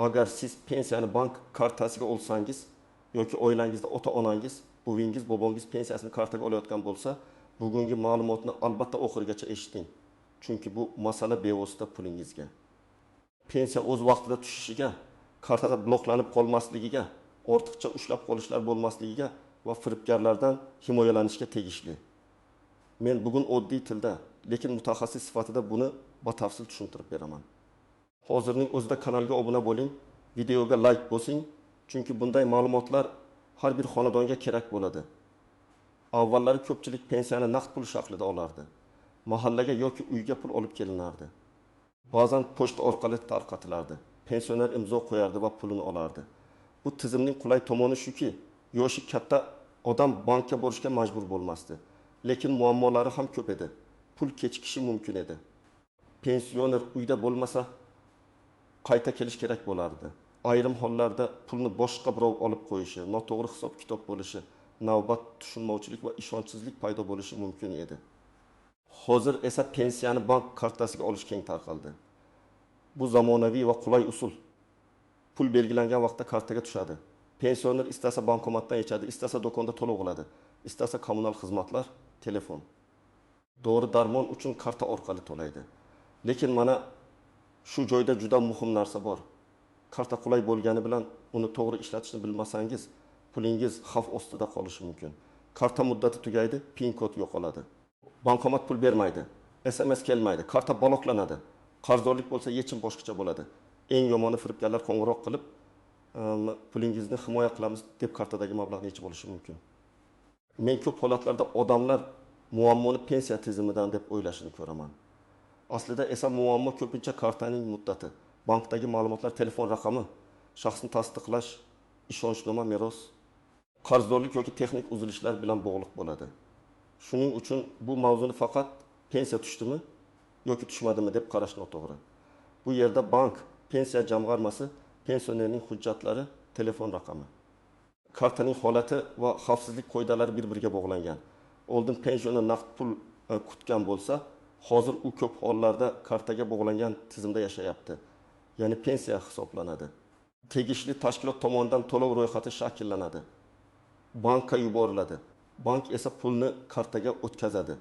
Agar siz pensiyani bank kartasiga olsangiz yoki oilangizda ota-onangiz, buvingiz, bobongiz pensiyasini kartaga olayotgan bo'lsa, bugungi ma'lumotni albatta oxirigacha eshiting. Chunki bu masala bevosita pulingizga. Pensiya o'z vaqtida tushishiga, kartada bloklanib qolmasligiga, ortiqcha ushlab qolishlar bo'lmasligiga va firibgarlardan himoyalanishga tegishli. Men bugun oddiy tilda, lekin mutaxassis sifatida buni batafsil tushuntirib beraman. Hozirning o'zida kanalga obuna bo'ling, videoga like bosing, chunki bunday ma'lumotlar har bir xonadonga kerak bo'ladi. Avvallari ko'pchilik pensiyani naqd pul shaklida olardi. Mahallaga yoki uyga pul olib kelinardi. Ba'zan pochta orqali tarqatilardi. Pensioner imzo qo'yardi va pulini olardi. Bu tizimning qulay tomoni shuki, yoshi katta odam bankka borishga majbur bo'lmasdi. Lekin muammolari ham ko'p edi. Pul kechikishi mumkin edi. Pensioner uyda bo'lmasa qayta kelish kerak bo'lardi. Ayrim hollarda pulni boshqa birov olib qo'yishi, noto'g'ri hisob-kitob bo'lishi, navbat tushunmovchilik va ishonchsizlik paydo bo'lishi mumkin edi. Hozir esa pensiyani bank kartasiga olish keng tarqaldi. Bu zamonaviy va qulay usul. Pul belgilangan vaqtda kartaga tushadi. Pensioner istasa bankomatdan yechadi, istasa do'konda to'lov qiladi, istasa kommunal xizmatlar, telefon. Dori-darmon uchun karta orqali to'laydi. Lekin mana shu joyda juda muhim narsa bor. Karta qulay bo'lgani bilan uni to'g'ri ishlatishni bilmasangiz, pulingiz xavf ostida qolishi mumkin. Karta muddati tugaydi, PIN kod yo'qoladi. Bankomat pul bermaydi, SMS kelmaydi, karta bloklanadi. Qarzdorlik bo'lsa yechim boshqacha bo'ladi. Eng yomoni firibgarlar qo'ng'iroq qilib, pulingizni himoya qilamiz deb kartadagi mablag'ni yechib olishi mumkin. Men ko'p holatlarda odamlar muammoni pensiya tizimidan deb o'ylashini ko'raman. Aslida esa muammo ko'pincha kartaning muddati, bankdagi ma'lumotlar, telefon raqami, shaxsni tasdiqlash, ishonchnoma, meros, qarzdorlik yoki texnik uzilishlar bilan bog'liq bo'ladi. Shuning uchun bu mavzuni faqat pensiya tushdimi yoki tushmadimi deb qarash noto'g'ri. Bu yerda bank, pensiya jamg'armasi, pensionerning hujjatlari, telefon raqami, kartaning holati va xavfsizlik qoidalari bir-biriga bog'langan. Oldin pensioner naqd pul kutgan bo'lsa, hozir u ko'p hollarda kartaga bog'langan tizimda yashayapti. Ya'ni pensiya hisoblanadi. Tegishli tashkilot tomonidan to'lov ro'yxati shakllanadi. Bankka yuboriladi. Bank esa pulni kartaga o'tkazadi.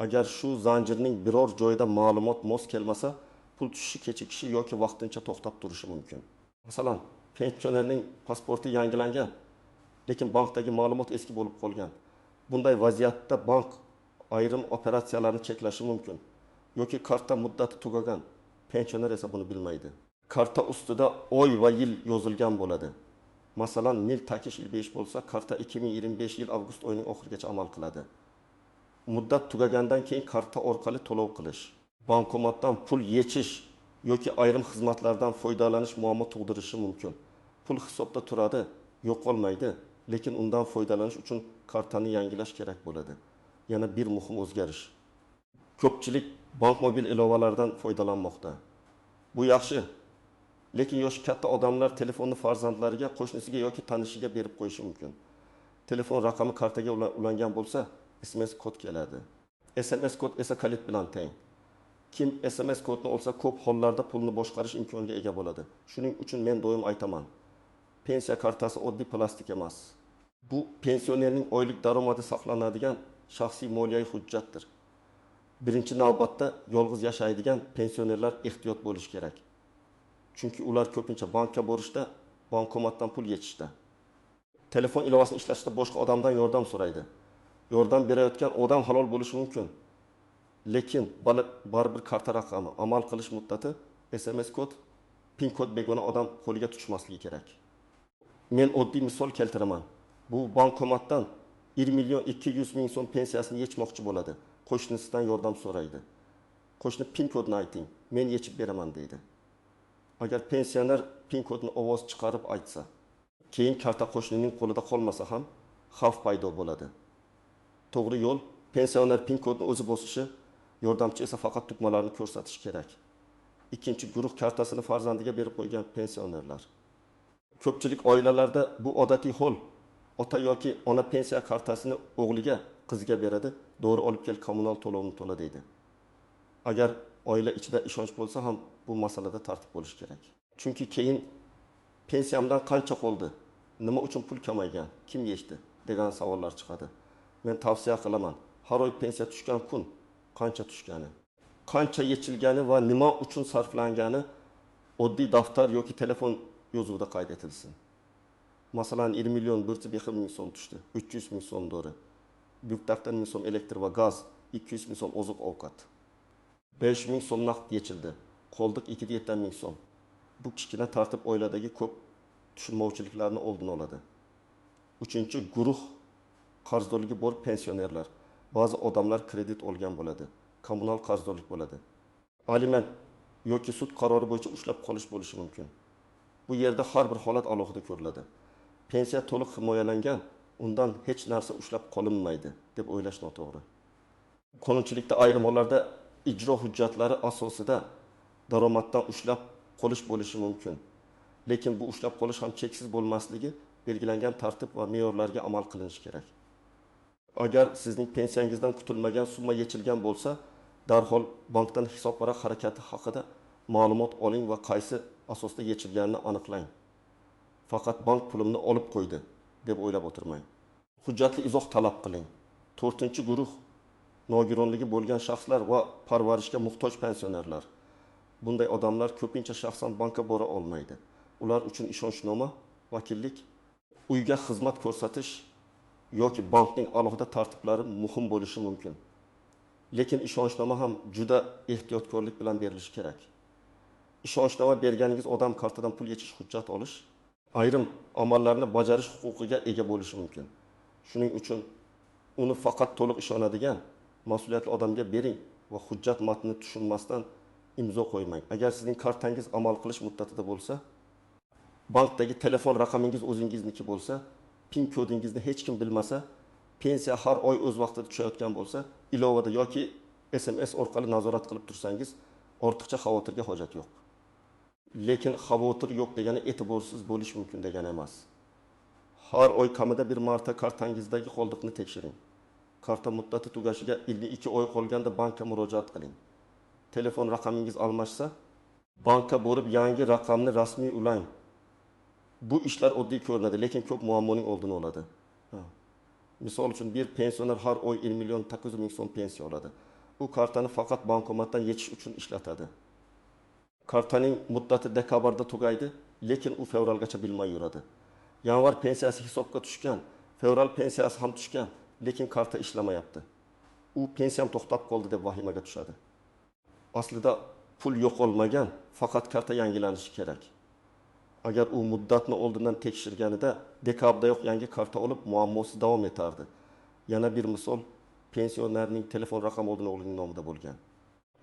Agar shu zanjirning biror joyida ma'lumot mos kelmasa, pul tushishi kechikishi yoki vaqtincha to'xtab turishi mumkin. Masalan, pensionerning pasporti yangilangan, lekin bankdagi ma'lumot eski bo'lib qolgan. Bunday vaziyatda bank ayrim operatsiyalarni cheklashi mumkin. Yoki karta muddati tugagan, pensioner esa buni bilmaydi. Karta ustida oy va yil yozilgan bo'ladi. Masalan, mil takish 5 bo'lsa, karta 2025 yil avgust oyining oxirigacha amal qiladi. Muddat tugagandan keyin karta orqali to'lov qilish, bankomatdan pul yechish yoki ayrim xizmatlardan foydalanish muammo tug'dirishi mumkin. Pul hisobda turadi, yo'qolmaydi, lekin undan foydalanish uchun kartani yangilash kerak bo'ladi. Yana bir muhim o'zgarish. Ko'pchilik bank mobil ilovalaridan foydalanmoqda. Bu yaxshi. Lekin yoshi katta odamlar telefonni farzandlariga, qo'shnisiga yoki tanishiga berib qo'yishi mumkin. Telefon raqami kartaga ulangan bo'lsa, SMS kod keladi. SMS kod esa kalit bilan teng. Kim SMS kodni olsa, ko'p hollarda pulni boshqarish imkoniga ega bo'ladi. Shuning uchun men doim aytaman. Pensiya kartasi oddiy plastik emas. Bu pensionerning oylik daromadi saqlanadigan shaxsiy moliyaviy hujjatdir. Birinchi navbatda yolg'iz yashaydigan pensionerlar ehtiyot bo'lish kerak. Chunki ular ko'pincha bankka borishda, bankomatdan pul yechishda. Telefon ilovasini ishlatishda boshqa odamdan yordam so'raydi. Yordam berayotgan odam halol bo'lishi mumkin. Lekin baribir karta raqami, amal qilish muddati, SMS kod, PIN kod begona odam qo'liga tushmasligi kerak. Men oddiy misol keltiraman. Bu bankomatdan 1 million 200 ming so'm pensiyasini yechmoqchi bo'ladi. Qo'shnisidan yordam so'raydi. Qo'shni PIN kodni ayting, men yechib beraman deydi. Agar pensioner PIN kodni ovoz chiqarib aytsa, keyin karta qo'shnining qo'lida qolmasa ham xavf paydo bo'ladi. To'g'ri yo'l pensioner PIN kodni o'zi bosishi, yordamchi esa faqat tugmalarni ko'rsatishi kerak. Ikkinchi guruh kartasini farzandiga berib qo'ygan pensionerlar. Ko'pchilik oilalarda bu odatiy hol. Ota yoki ona pensiya kartasini o'g'liga, qiziga beradi, "Doğru olib kel, kommunal to'lovni to'la" deydi. Agar oila ichida ishonch bo'lsa ham bu masalada tartib bo'lish kerak. Chunki keyin pensiyamdan qancha qoldi, nima uchun pul kamaygan, kim yechdi degan savollar chiqadi. Men tavsiya qilaman, har oy pensiya tushgan kun qancha tushgani, qancha yechilgani va nima uchun sarflangani oddiy daftar yoki telefon yozuvida qayd etilsin. Masalan, 20 milyon burchi 1 ming so'm tushdi, 300 ming so'm dori, Büyükdaftar 1000 so'm elektr va gaz, 200 ming so'm oziq ovqat, 5 ming so'm naqd yechildi, qoldiq 2,7 ming so'm. Bu kichkina tartib oiladagi ko'p tushunmovchiliklarni oldini oladi. Uchinchi guruh qarzdorligi bor pensionerlar. Ba'zi odamlar kredit olgan bo'ladi, kommunal qarzdorlik bo'ladi. Aliment yoki sud qarori bo'yicha ushlab qolish bo'lishi mumkin. Bu yerda har bir holat alohida ko'riladi. Pensiya to'liq himoyalangan, undan hech narsa ushlab qolinmaydi deb o'ylash noto'g'ri. Qonunchilikda ayrim hollarda ijro hujjatlari asosida daromaddan ushlab qolish bo'lishi mumkin. Lekin bu ushlab qolish ham cheksiz bo'lmasligi belgilangan tartib va me'yorlarga amal qilinishi kerak. Agar sizning pensiyangizdan kutilmagan summa yechilgan bo'lsa, darhol bankdan hisob varaq harakati haqida ma'lumot oling va qaysi asosda yechilganini aniqlang. Faqat bank pulimni olib qo'ydi deb o'ylab o'tirmang. Hujjatli izoh talab qiling. 4-guruh nogironligi bo'lgan shaxslar va parvarishga muhtoj pensionerlar. Bunday odamlar ko'pincha shaxsan bankka bora olmaydi. Ular uchun ishonchnoma, vakillik, uyga xizmat ko'rsatish yoki bankning alohida tartiblari muhim bo'lishi mumkin. Lekin ishonchnoma ham juda ehtiyotkorlik bilan berilishi kerak. Ishonchnoma berganingiz odam kartadan pul yechish hujjat olish, ayrim amallarni bajarish huquqiga ega bo'lishi mumkin. Shuning uchun uni faqat to'liq ishonadigan mas'uliyatli odamga bering va hujjat matnini tushunmasdan imzo qo'ymang. Agar sizning kartangiz amal qilish muddatida bo'lsa, bankdagi telefon raqamingiz o'zingizniki bo'lsa, PIN kodingizni hech kim bilmasa, pensiya har oy o'z vaqtida tushayotgan bo'lsa, ilovada yoki SMS orqali nazorat qilib tursangiz, ortiqcha xavotirga hojat yo'q. Lekin xavotir yo'q degani e'tiborsiz bo'lish mumkin degani emas. Har oy kamida bir marta kartangizdagi qoldiqni tekshiring. Karta muddati tugashiga 52 oy qolganda bankka murojaat qiling. Telefon raqamingiz almashsa, bankka borib yangi raqamni rasmiy ulang. Bu ishlar oddiy ko'rinadi, lekin ko'p muammoning oldini oladi. Misol uchun bir pensioner har oy 20 milyon 900 ming so'm pensiya oladi. U kartani faqat bankomatdan yechish uchun ishlatadi. Kartaning muddati dekabrda tugaydi, lekin u fevralgacha bilmay yuradi. Yanvar pensiyasi hisobga tushgan, fevral pensiyasi ham tushgan, lekin karta ishlamayapti. U pensiyam to'xtab qoldi deb vahimaga tushadi. Aslida pul yo'qolmagan, faqat karta yangilanishi kerak. Agar u muddatni oldindan tekshirganida dekabrdayoq yangi karta olib muammosi davom etardi. Yana bir misol, pensionerning telefon raqami oldin o'g'lining nomida bo'lgan.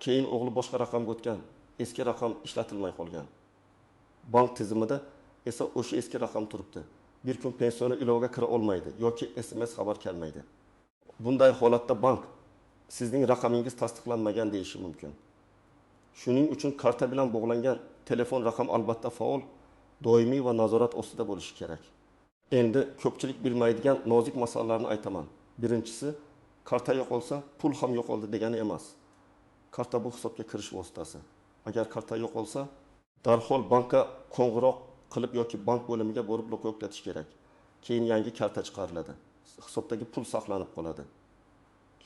Keyin o'g'li boshqa raqamga o'tgan, eski raqam ishlatilmay qolgan. Bank tizimida esa o'sha eski raqam turibdi. Bir kun pensioner ilovaga kira olmaydi yoki SMS xabar kelmaydi. Bunday holatda bank sizning raqamingiz tasdiqlanmagan deyishi mumkin. Shuning uchun karta bilan bog'langan telefon raqam albatta faol, doimiy va nazorat ostida bo'lishi kerak. Endi ko'pchilik bilmaydigan nozik masalalarni aytaman. Birinchisi, karta yo'qolsa, pul ham yo'qoldi degani emas. Karta bu hisobga kirish vositasi. Agar karta yo'qolsa, darhol bankka qo'ng'iroq qilib yoki bank bo'limiga borib bloklatish kerak. Keyin yangi karta chiqariladi. Hisobdagi pul saqlanib qoladi.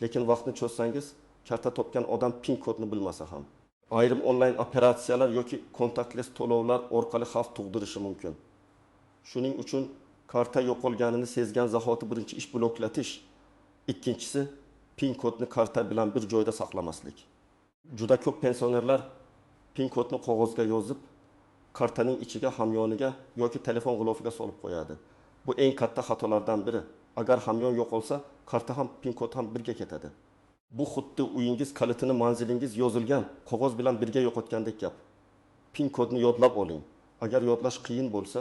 Lekin vaqtni cho'zsangiz, karta topgan odam PIN kodni bilmasa ham, ayrim onlayn operatsiyalar yoki kontaktles to'lovlar orqali xavf tug'dirishi mumkin. Shuning uchun karta yo'qolganini sezgan zahoti birinchi ish bloklatish, ikkinchisi PIN kodni karta bilan bir joyda saqlamaslik. Juda ko'p pensionerlar PIN kodni qog'ozga yozib, kartaning ichiga, hamyoniga yoki telefon g'ilofiga solib qo'yadi. Bu eng katta xatolardan biri. Agar hamyon yo'qolsa, karta ham PIN kod ham birga ketadi. Bu xuddi uyingiz kalitini manzilingiz yozilgan qog'oz bilan birga yo'qotgandek gap. PIN kodni yodlab oling. Agar yodlash qiyin bo'lsa,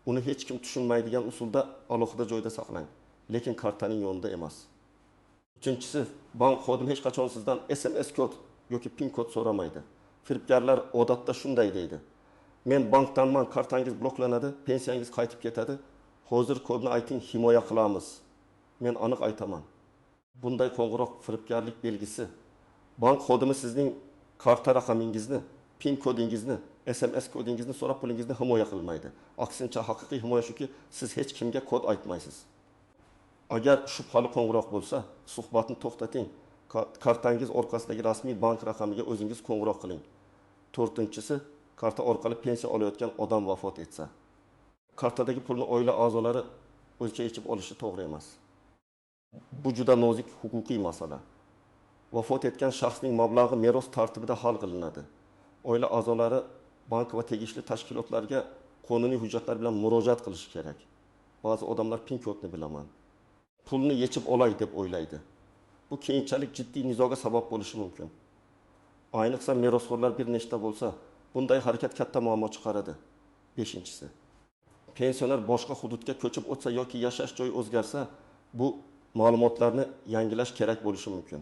uni hech kim tushunmaydigan usulda alohida joyda saqlang, lekin kartaning yonida emas. Uchinchisi, bank xodimi hech qachon sizdan SMS kod yoki PIN kod so'ramaydi. Firibgarlar odatda shunday deydi: "Men bankdanman, kartangiz bloklanadi, pensiyangiz qaytib ketadi. Hozir kodni ayting, himoya qilamiz." Men aniq aytaman. Bunday qo'ng'iroq firibgarlik belgisi. Bank xodimi sizning karta raqamingizni, PIN kodingizni SMS kodingizni so'rab pulingizni himoya qilmaydi. Aksincha haqiqiy himoya shuki, siz hech kimga kod aytmaysiz. Agar shubhali qo'ng'iroq bo'lsa, suhbatni to'xtating. Kartangiz orqasidagi rasmiy bank raqamiga o'zingiz qo'ng'iroq qiling. 4-si, karta orqali pensiya olayotgan odam vafot etsa, kartadagi pulni oila a'zolari o'zicha yechib olishi to'g'ri emas. Bu juda nozik huquqiy masala. Vafot etgan shaxsning mablag'i meros tartibida hal qilinadi. Oila a'zolari bank va tegishli tashkilotlarga qonuniy hujjatlar bilan murojaat qilishi kerak. Ba'zi odamlar pin kodni bilaman, pulni yechib olay deb o'ylaydi. Bu keyinchalik jiddiy nizoga sabab bo'lishi mumkin. Ayniqsa merosxo'rlar bir nechta bo'lsa, bunday harakat katta muammo chiqaradi. 5-si, pensioner boshqa hududga ko'chib o'tsa yoki yashash joyi o'zgarsa, bu ma'lumotlarni yangilash kerak bo'lishi mumkin.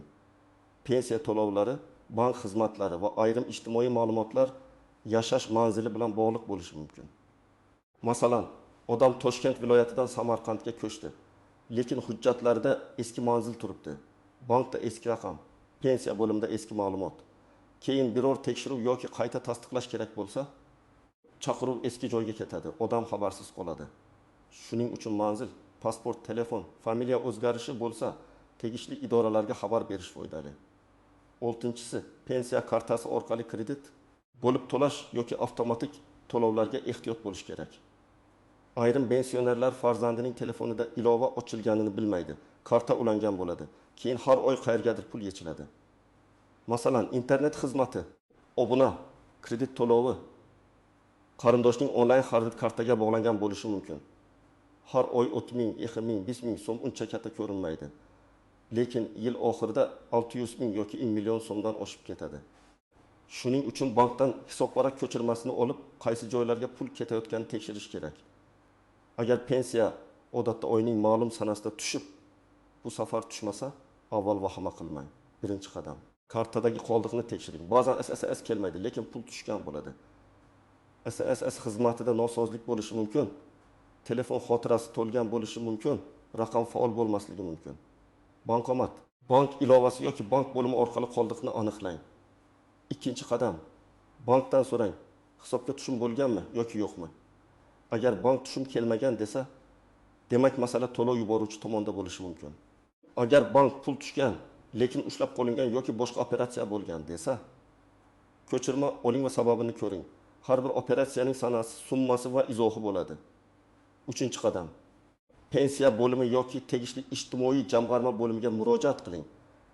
Pensiya to'lovlari, bank xizmatlari va ayrim ijtimoiy ma'lumotlar yashash manzili bilan bog'liq bo'lishi mumkin. Masalan, odam Toshkent viloyatidan Samarqandga ko'chdi, lekin hujjatlarida eski manzil turibdi. Bankda eski raqam, pensiya bo'limida eski ma'lumot. Keyin biror tekshiruv yoki qayta tasdiqlash kerak bo'lsa, chaqiruv eski joyga ketadi, odam xabarsiz qoladi. Shuning uchun manzil, pasport, telefon, familiya o'zgarishi bo'lsa, tegishli idoralarga xabar berish foydali. 6-si, pensiya kartasi orqali kredit bo'lib to'lash yoki avtomatik to'lovlarga ehtiyot bo'lish kerak. Ayrim pensionerlar farzandining telefonida ilova ochilganini bilmaydi. Karta ulangan bo'ladi. Keyin har oy qayergadir pul yechiladi. Masalan, internet xizmati, obuna, kredit to'lovi qarindoshning onlayn xarid kartaga bog'langan bo'lishi mumkin. Har oy 30 ming, 20 ming, 5 ming so'm uncha katta ko'rinmaydi. Lekin yil oxirida 600 ming yoki 1 million so'mdan oshib ketadi. Shuning uchun bankdan hisobvaraq ko'chirmasini olib, qaysi joylarga pul ketayotganini tekshirish kerak. Agar pensiya odatda oyning ma'lum sanasida tushib, bu safar tushmasa, avval vahima qilmang. 1-qadam. Kartadagi qoldiqni tekshiring. Ba'zan SSS kelmaydi, lekin pul tushgan bo'ladi. SSS xizmatida nosozlik bo'lishi mumkin. Telefon xotirasi to'lgan bo'lishi mumkin. Raqam faol bo'lmasligi mumkin. Bankomat, bank ilovasi yoki bank bo'limi orqali qoldiqni aniqlang. 2-qadam. Bankdan so'rang, hisobga tushum bo'lganmi yoki yo'qmi? Agar bank tushum kelmagan desa, demak masala to'lov yuboruvchi tomonda bo'lishi mumkin. Agar bank pul tushgan, lekin ushlab qolingan yoki boshqa operatsiya bo'lgan desa, ko'chirma oling va sababini ko'ring. Har bir operatsiyaning sanasi, summasi va izohi bo'ladi. 3-qadam. Pensiya bo'limi yoki tegishli ijtimoiy jamg'arma bo'limiga murojaat qiling.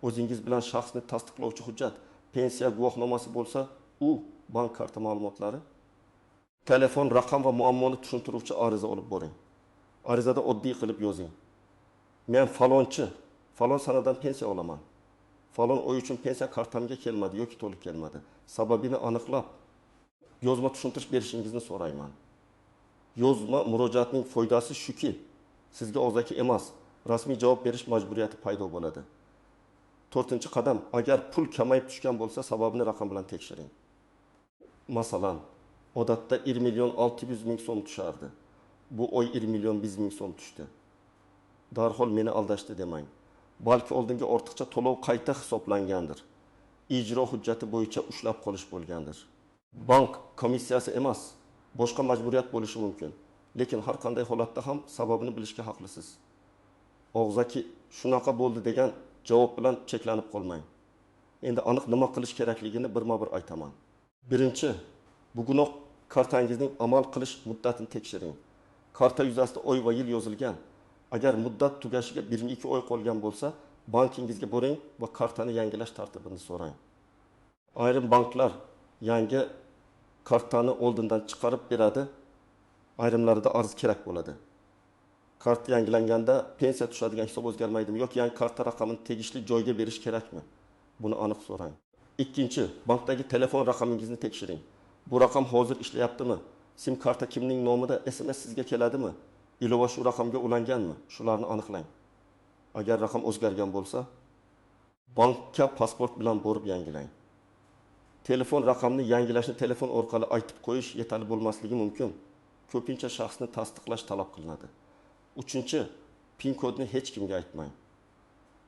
O'zingiz bilan shaxsni tasdiqlovchi hujjat, pensiya guvohnomasi bo'lsa, u bank karta ma'lumotlari, telefon raqam va muammoni tushuntiruvchi ariza olib boring. Arizada oddiy qilib yozing. Men falonchi, falon sanadan pensiya olaman. Falon oy uchun pensiya kartamga kelmadi yoki to'lib kelmadi. Sababini aniqlab, yozma tushuntirish berishingizni so'rayman. Yozma murojaatning foydasi shuki, sizga og'zaki emas, rasmiy javob berish majburiyati paydo bo'ladi. 4-qadam, agar pul kamayib tushgan bo'lsa, sababini raqam bilan tekshiring. Masalan, odatda 1 million 600 ming so'm tushardi. Bu oy 1 million 100 ming so'm tushdi. Darhol meni aldashdi demang. Balki oldingi ortiqcha to'lov qayta hisoblangandir. Ijro hujjati bo'yicha ushlab qolish bo'lgandir. Bank komissiyasi emas, boshqa majburiyat bo'lishi mumkin. Lekin har qanday holatda ham sababini bilishga haqlisiz. Og'zaki shunaqa bo'ldi degan javob bilan cheklanib qolmang. Endi aniq nima qilish kerakligini birma-bir aytaman. 1. Bugunoq kartangizning amal qilish muddatini tekshiring. Karta yuzasida oy va yil yozilgan. Agar muddat tugashiga 1-2 oy qolgan bo'lsa, bankingizga boring va kartani yangilash tartibini so'rang. Ayrim banklar yangi kartani oldindan chiqarib beradi. Ayrimlarida arz kerak bo'ladi. Karta yangilanganda pensiya tushadigan hisob o'zgarmaydimi yoki yangi karta raqamini tegishli joyga berish kerakmi? Buni aniq so'rang. 2. Bankdagi telefon raqamingizni tekshiring. Bu raqam hozir ishlayaptimi? SIM karta kimning nomida, SMS sizga keladimi? Ilova shu raqamga ulanganmi? Shularni aniqlang. Agar raqam o'zgargan bo'lsa, bankka pasport bilan borib yangilang. Telefon raqamini yangilashni telefon orqali aytib qo'yish yetarli bo'lmasligi mumkin. Ko'pincha shaxsni tasdiqlash talab qilinadi. 3. PIN kodni hech kimga aytmang.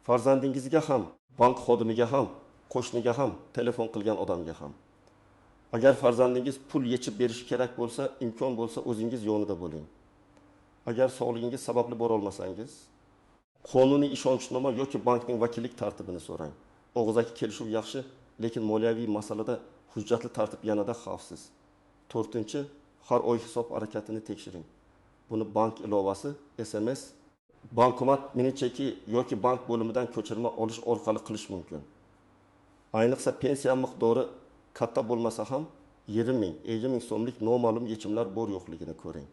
Farzandingizga ham, bank xodimiga ham, qo'shniga ham, telefon qilgan odamga ham. Agar farzandingiz pul yechib berishi kerak bo'lsa, imkon bo'lsa o'zingiz yonida bo'ling. Agar sog'ligingiz sababli bora olmasangiz, qonuniy ishonchnoma yoki bankning vakillik tartibini so'rang. Og'zaki kelishuv yaxshi, lekin moliyaviy masalada hujjatli tartib yanada xavfsiz. 4. Har oy hisob harakatini tekshiring. Buni bank ilovasi, SMS, bankomat mini cheki yoki bank bo'limidan ko'chirma olish orqali qilish mumkin. Ayniqsa pensiya miqdori katta bo'lmasa ham 20 ming, 50 ming so'mlik noma'lum yechimlar bor yo'qligini ko'ring.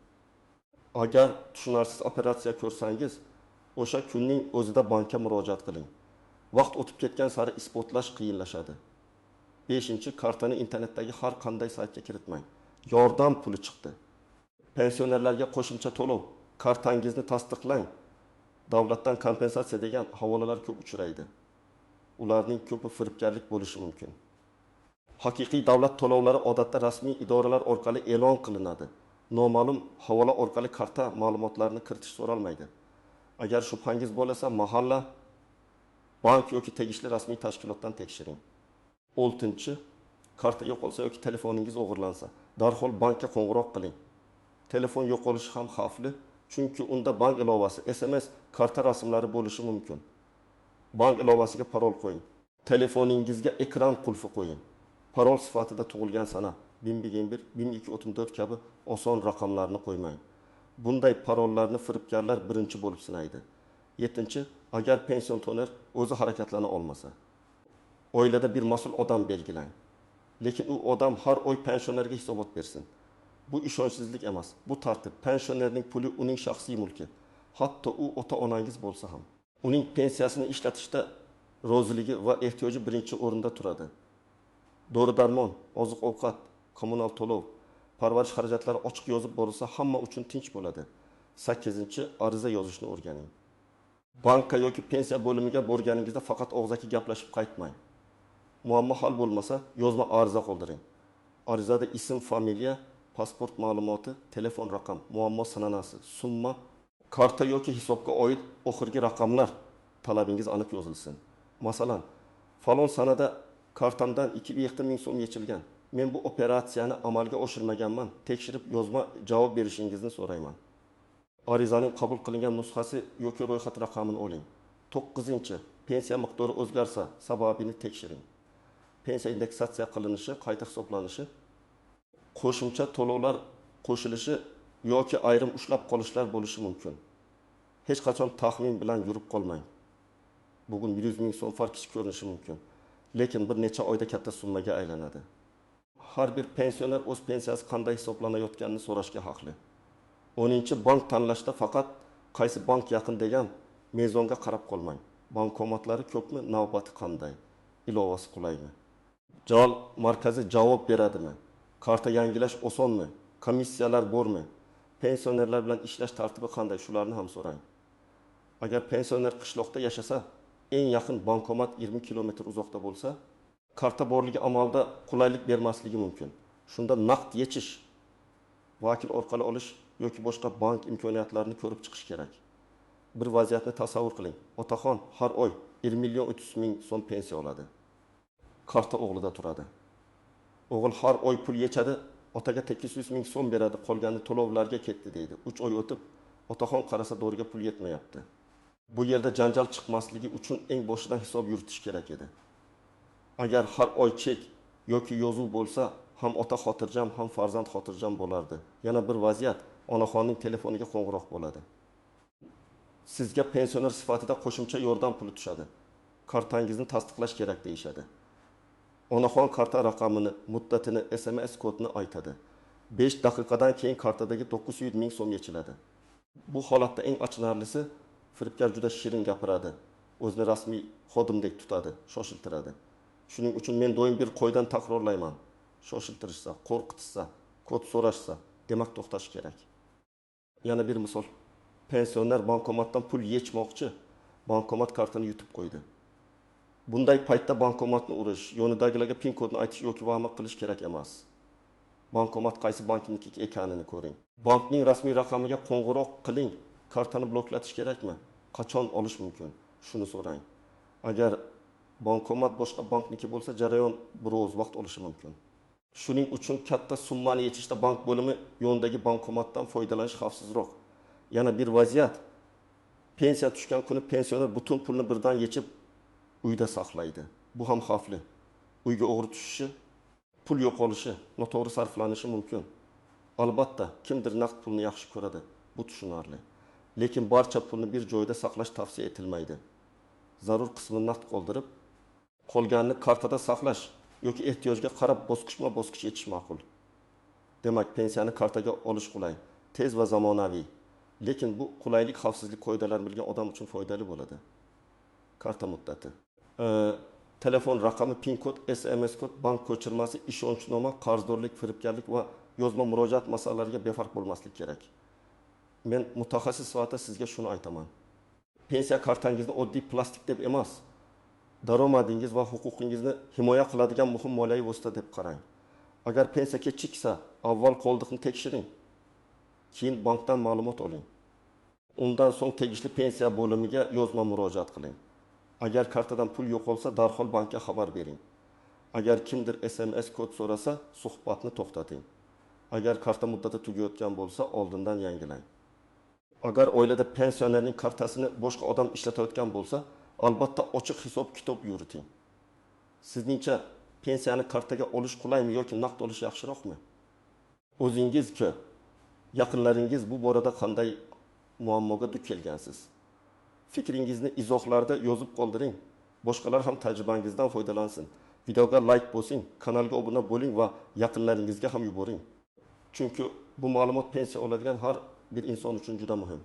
Agar tushunarsiz operatsiya ko'rsangiz, o'sha kunning o'zida bankka murojaat qiling. Vaqt o'tib ketgan sari isbotlash qiyinlashadi. 5. Kartani internetdagi har qanday saytga kiritmang. Yordam puli chiqdi. Pensionerlarga qo'shimcha to'lov, kartangizni tasdiqlang. Davlatdan kompensatsiya degan havolalar ko'p uchraydi. Ularning ko'pi firibgarlik bo'lishi mumkin. Haqiqiy davlat to'lovlari odatda rasmiy idoralar orqali e'lon qilinadi. Noma'lum havola orqali karta ma'lumotlarini kiritish so'ralmaydi. Agar shubhangiz bo'lsa, mahalla, bank yoki tegishli rasmiy tashkilotdan tekshiring. 6. Karta yo'qolsa yoki telefoningiz o'g'irlansa, darhol bankka qo'ng'iroq qiling. Telefon yo'qolishi ham xavfli, chunki unda bank ilovasi, SMS, karta rasmlari bo'lishi mumkin. Bank ilovasiga parol qo'ying. Telefoningizga ekran qulfi qo'ying. Parol sifatida tug'ilgan sana, 1001, 1234 kabi oson raqamlarni qo'ymang. Bunday parollarni firibgarlar birinchi bo'lib sinaydi. 7. Agar pensioner o'zi harakatlana olmasa, oilada bir mas'ul odam belgilang. Lekin u odam har oy pensionerga hisobot bersin. Bu ishonchsizlik emas, bu tartib. Pensionerning puli uning shaxsiy mulki. Hatto u ota-onangiz bo'lsa ham. Uning pensiyasini ishlatishda roziligi va ehtiyoji birinchi o'rinda turadi. Dori-darmon, oziq-ovqat, kommunal to'lov, parvarish xarajatlari ochiq yozib borilsa hamma uchun tinch bo'ladi. 8. Ariza yozishni o'rganing. Bankka yoki pensiya bo'limiga borganingizda faqat og'zaki gaplashib qaytmang. Muammo hal bo'lmasa, yozma ariza qoldiring. Arizada ism, familiya, pasport ma'lumoti, telefon raqam, muammo sananasi, summa, karta yoki hisobga oid oxirgi raqamlar talabingiz aniq yozilsin. Masalan, falon sanada kartamdan 2 ming so'm yechilgan. Men bu operatsiyani amalga oshirmaganman. Tekshirib yozma javob berishingizni so'rayman. Arizaning qabul qilingan nusxasi yoki ro'yxat raqamini oling. 9. Pensiya miqdori o'zgarsa, sababini tekshiring. Pensiya indeksatsiya qilinishi, qayta hisoblanishi, qo'shimcha to'lovlar qo'shilishi yoki ayrim ushlab qolishlar bo'lishi mumkin. Hech qachon taxmin bilan yurib qolmang. Bugun 100 ming so'm farq kichik ko'rinishi mumkin, lekin bir necha oyda katta summaga aylanadi. Har bir pensioner o'z pensiyasi qanday hisoblanayotganini so'rashga haqli. 10. Bank tanlashda faqat qaysi bank yaqin degan mezonga qarab qolmang. Bankomatlari ko'pmi, navbati qanday, ilovasi qulaymi? Javob markazi javob beradimi? Karta yangilash osonmi? Komissiyalar bormi? Pensionerlar bilan ishlash tartibi qanday? Shularni ham so'rang. Agar pensioner qishloqda yashasa, eng yaqin bankomat 20 kilometr uzoqda bo'lsa, karta borligi amalda qulaylik bermasligi mumkin. Shunda naqd yechish, vakil orqali olish yoki boshqa bank imkoniyatlarini ko'rib chiqish kerak. Bir vaziyatni tasavvur qiling. Otaxon har oy 1 million 300 ming so'm pensiya oladi. Karta o'g'lida turadi. O'g'il har oy pul yechadi, otaga 800 ming so'm beradi, qolgani to'lovlarga ketdi deydi. 3 oy o'tib, otaxon qarasa doriga pul yetmayapti. Bu yerda janjal chiqmasligi uchun eng boshidan hisob yuritish kerak edi. Agar har oy chek yoki yozuv bo'lsa, ham ota xotirjam, ham farzand xotirjam bo'lardi. Yana bir vaziyat, onaxonning telefoniga qo'ng'iroq bo'ladi. Sizga pensioner sifatida qo'shimcha yordam puli tushadi. Kartangizni tasdiqlash kerak deyishadi. Onaxon karta raqamini, muddatini, SMS kodini aytadi. 5 daqiqadan keyin kartadagi 900 ming so'm yechiladi. Bu holatda eng achinarlisi, firibgar juda shirin gapiradi. O'zini rasmiy xodimdek tutadi, shoshiltiradi. Shuning uchun men doim bir qo'ydan takrorlayman. Shoshiltirishsa, qo'rqitsa, kod so'rashsa, demak to'xtash kerak. Yana bir misol. Pensioner bankomatdan pul yechmoqchi, bankomat kartini yutib qo'ydi. Bunday paytda bankomatni urish, yonidagilarga pin kodni aytish yoki va'ma qilish kerak emas. Bankomat qaysi bankniki ekanini ko'ring. Bankning rasmiy raqamiga qo'ng'iroq qiling. Kartani bloklatish kerakmi? Qachon olish mumkin? Shuni so'rang. Agar bankomat boshqa bankniki bo'lsa, jarayon biroz vaqt olishi mumkin. Shuning uchun katta summani yechishda bank bo'limi yonidagi bankomatdan foydalanish xavfsizroq. Yana bir vaziyat. Pensiya tushgan kuni pensioner butun pulni birdan yechib uyda saqlaydi. Bu ham xavfli. Uyga o'g'ri tushishi, pul yo'qolishi, noto'g'ri sarflanishi mumkin. Albatta, kimdir naqd pulni yaxshi ko'radi. Bu tushunarli. Lekin barcha pulni bir joyda saqlash tavsiya etilmaydi. Zarur qismini naqd qoldirib, qolganini kartada saqlash yoki ehtiyojga qarab bosqichma-bosqich yetish ma'qul. Demak, pensiyani kartaga olish qulay, tez va zamonaviy. Lekin bu qulaylik xavfsizlik qoidalarini bilgan odam uchun foydali bo'ladi. Karta muddati. Telefon raqami, PIN kod, SMS kod, bank ko'chirmasi, ishonchnoma, qarzdorlik, firibgarlik va yozma murojaat masalalariga befarq bo'lmaslik kerak. Men mutaxassis sifatida sizga shuni aytaman. Pensiya kartangizni oddiy plastik deb emas, daromadingiz va huquqingizni himoya qiladigan muhim moliyaviy vosita deb qarang. Agar pensiya kechiksa, avval qoldiqni tekshiring. Keyin bankdan ma'lumot oling. Undan so'ng tegishli pensiya bo'limiga yozma murojaat qiling. Agar kartadan pul yo'qolsa, darhol bankka xabar bering. Agar kimdir SMS kod so'rasa, suhbatni to'xtating. Agar karta muddati tugayotgan bo'lsa, oldindan yangilang. Agar oilada pensionerning kartasini boshqa odam ishlatayotgan bo'lsa, albatta ochiq hisob-kitob yuriting. Sizningcha pensiyani kartaga olish qulaymi yoki naqd olish yaxshiroqmi? O'zingiz-ku, yaqinlaringiz bu borada qanday muammoga duch kelgansiz? Fikringizni izohlarda yozib qoldiring. Boshqalar ham tajribangizdan foydalansin. Videoga like bosing, kanalga obuna bo'ling va yaqinlaringizga ham yuboring. Chunki bu ma'lumot pensiya oladigan har bir inson uchun juda muhim.